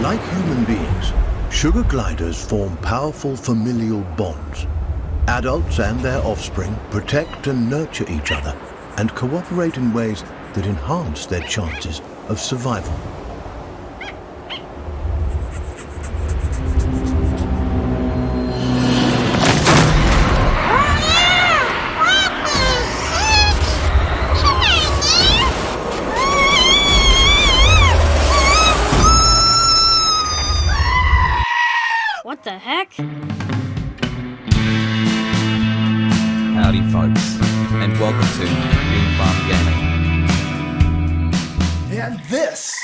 Like human beings, sugar gliders form powerful familial bonds. Adults and their offspring protect and nurture each other and cooperate in ways that enhance their chances of survival. What the heck? Howdy folks, and welcome to Green Farm Gaming. And this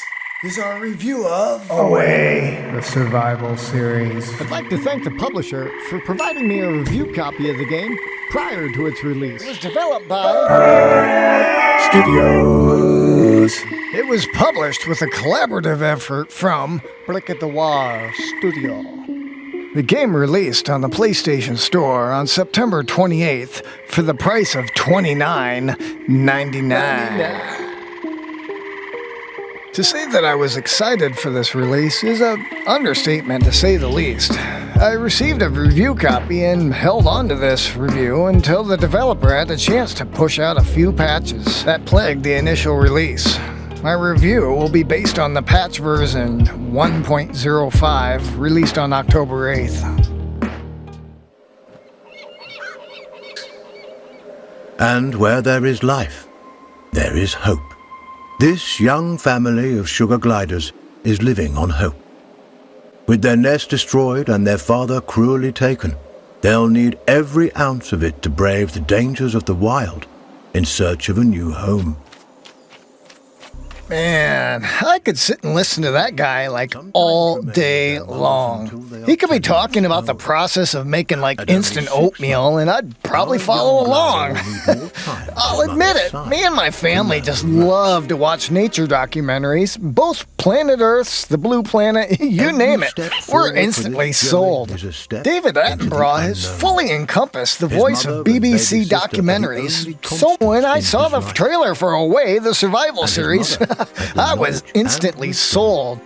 is our review of Away, the survival series. I'd like to thank the publisher for providing me a review copy of the game prior to its release. It was developed by Studios. It was published with a collaborative effort from breakingwallsco Studio. The game released on the PlayStation Store on September 28th for the price of $29.99. To say that I was excited for this release is an understatement to say the least. I received a review copy and held on to this review until the developer had a chance to push out a few patches that plagued the initial release. My review will be based on the patch version 1.05 released on October 8th. And where there is life, there is hope. This young family of sugar gliders is living on hope. With their nest destroyed and their father cruelly taken, they'll need every ounce of it to brave the dangers of the wild in search of a new home. Man, I could sit and listen to that guy like all day long. He could be talking about the process of making like instant oatmeal and I'd probably follow along. I'll admit it, me and my family just love to watch nature documentaries, both Planet Earth's, The Blue Planet, you name it. We're instantly sold. David Attenborough has fully encompassed the voice of BBC documentaries, so when I saw the trailer for Away, the survival series, I was instantly sold.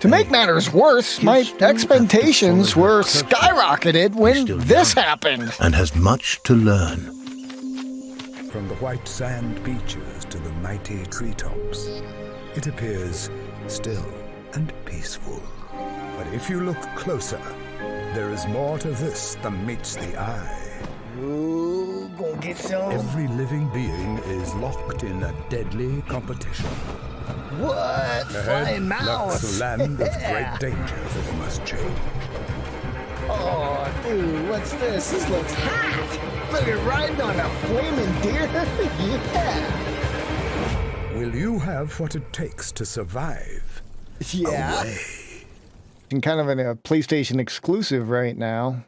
To make matters worse, my expectations were skyrocketed when this happened. And has much to learn. From the white sand beaches to the mighty treetops, it appears still and peaceful. But if you look closer, there is more to this than meets the eye. Ooh, gonna get some. Every living being is locked in a deadly competition. What? Flying Lurks mouse. a land of great danger that must change. Oh, dude, what's this? This looks hot. Look at riding on a flaming deer. Yeah. Will you have what it takes to survive? Yeah. Away. And kind of in a PlayStation exclusive right now.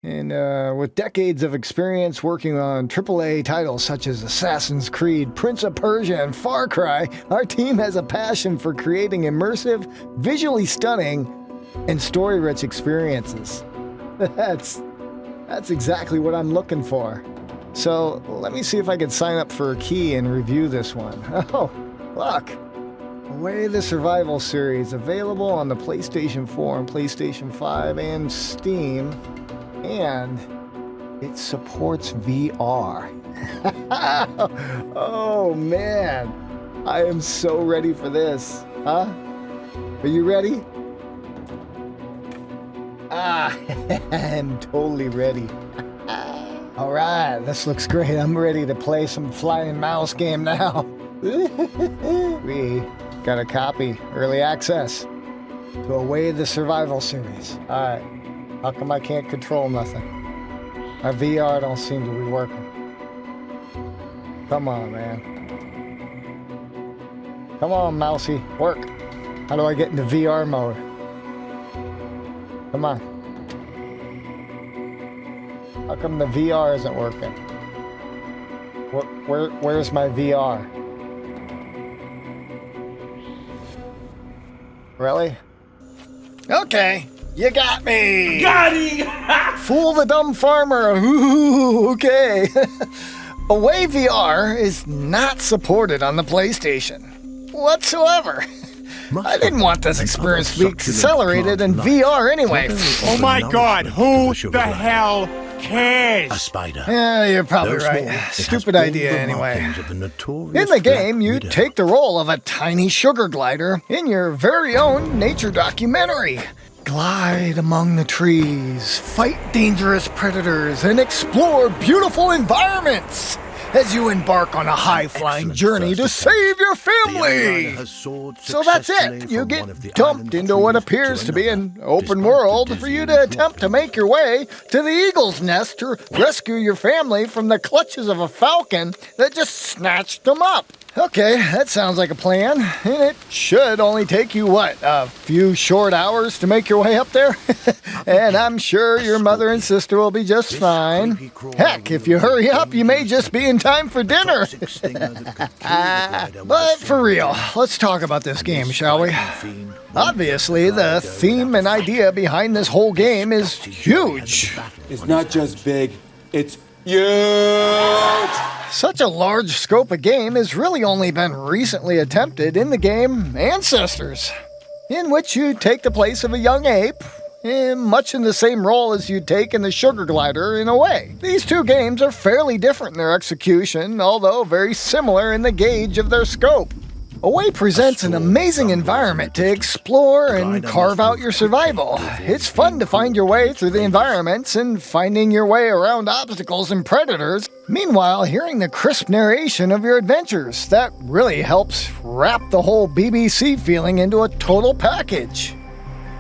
And with decades of experience working on AAA titles such as Assassin's Creed, Prince of Persia, and Far Cry, our team has a passion for creating immersive, visually stunning, and story-rich experiences. That's exactly what I'm looking for. So let me see if I can sign up for a key and review this one. Oh, look. Away the Survival series, available on the PlayStation 4 and PlayStation 5 and Steam. And it supports VR. Oh man, I am so ready for this. Huh? Are you ready? I'm totally ready. Alright, this looks great. I'm ready to play some flying mouse game now. We got a copy, early access, to Away the Survival series. Alright. How come I can't control nothing? My VR don't seem to be working. Come on, man. Come on, mousey. Work. How do I get into VR mode? Come on. How come the VR isn't working? Where's my VR? Really? Okay. You got me! Got him! Fool the dumb farmer! Ooh, okay. Away VR is not supported on the PlayStation whatsoever. I didn't want this experience to be accelerated in VR anyway. Oh my God, who the hell cares? A spider. Yeah, you're probably Though right. small, it has Stupid all idea the anyway. markings of the notorious In the game, black you widow. take the role of a tiny sugar glider in your very own nature documentary. Glide among the trees, fight dangerous predators, and explore beautiful environments as you embark on a high-flying Excellent journey to first save your The young family. rider has soared So that's successfully it. You from get one of the dumped island into what trees appears to be another, an open despite world the for you dizzying to attempt to make your way to the eagle's nest to rescue your family from the clutches of a falcon that just snatched them up. Okay, that sounds like a plan. And it should only take you, what, a few short hours to make your way up there? And I'm sure your mother and sister will be just fine. Heck, if you hurry up, you may just be in time for dinner. But for real, let's talk about this game, shall we? Obviously, the theme and idea behind this whole game is huge. It's not just big, it's huge! Such a large scope of game has really only been recently attempted in the game Ancestors, in which you take the place of a young ape, much in the same role as you'd take in the Sugar Glider in a way. These two games are fairly different in their execution, although very similar in the gauge of their scope. Away presents an amazing environment to explore and carve out your survival. It's fun to find your way through the environments and finding your way around obstacles and predators. Meanwhile, hearing the crisp narration of your adventures, that really helps wrap the whole BBC feeling into a total package.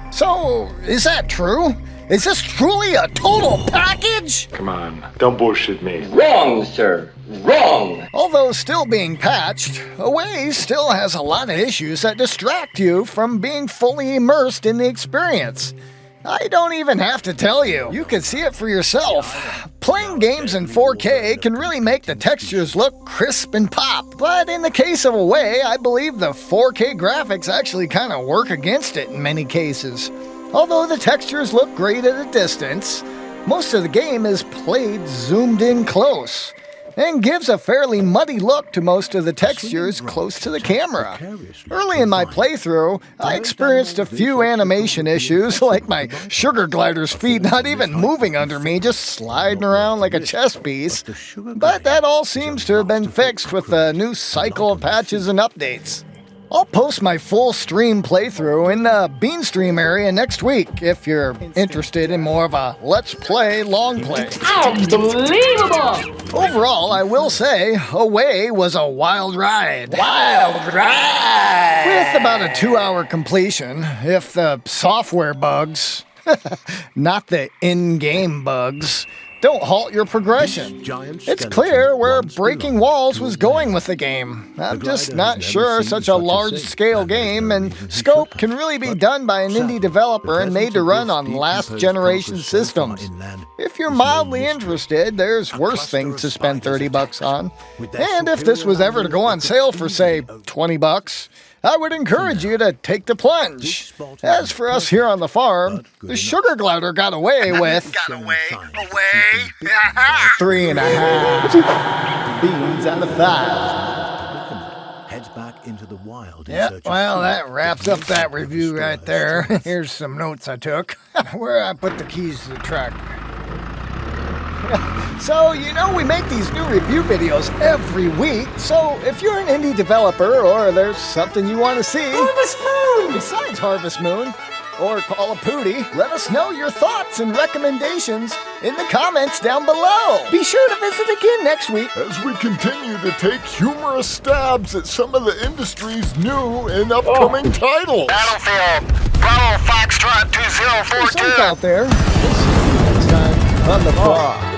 So, is that true? Is this truly a total package? Come on, don't bullshit me. Wrong, sir. Wrong! Although still being patched, Away still has a lot of issues that distract you from being fully immersed in the experience. I don't even have to tell you. You can see it for yourself. Playing games in 4K can really make the textures look crisp and pop, but in the case of Away, I believe the 4K graphics actually kind of work against it in many cases. Although the textures look great at a distance, most of the game is played zoomed in close, and gives a fairly muddy look to most of the textures close to the camera. Early in my playthrough, I experienced a few animation issues, like my Sugar Glider's feet not even moving under me, just sliding around like a chess piece. But that all seems to have been fixed with the new cycle of patches and updates. I'll post my full stream playthrough in the Bean Stream area next week if you're interested in more of a Let's Play long play. Unbelievable! Overall, I will say, Away was a wild ride. Wild ride! With about a 2-hour completion, if the software bugs, not the in-game bugs, don't halt your progression. It's clear where Breaking Walls was going with the game. I'm just not sure such a large-scale game and scope can really be done by an indie developer and made to run on last-generation systems. If you're mildly interested, there's worse things to spend $30 on. And if this was ever to go on sale for, say, $20, I would encourage you to take the plunge. As for us here on the farm, the Sugar Glider got away with 3.5 beans out of 5. Heads back into the wild. Yeah, well, that wraps up that review right there. Here's some notes I took. Where I put the keys to the truck. So, we make these new review videos every week, so if you're an indie developer or there's something you want to see Harvest Moon! Besides Harvest Moon, or Call of Pooty, let us know your thoughts and recommendations in the comments down below. Be sure to visit again next week as we continue to take humorous stabs at some of the industry's new and upcoming titles. Battlefield, Bravo Foxtrot 2042. Safe out there. We'll see you next time on the farm.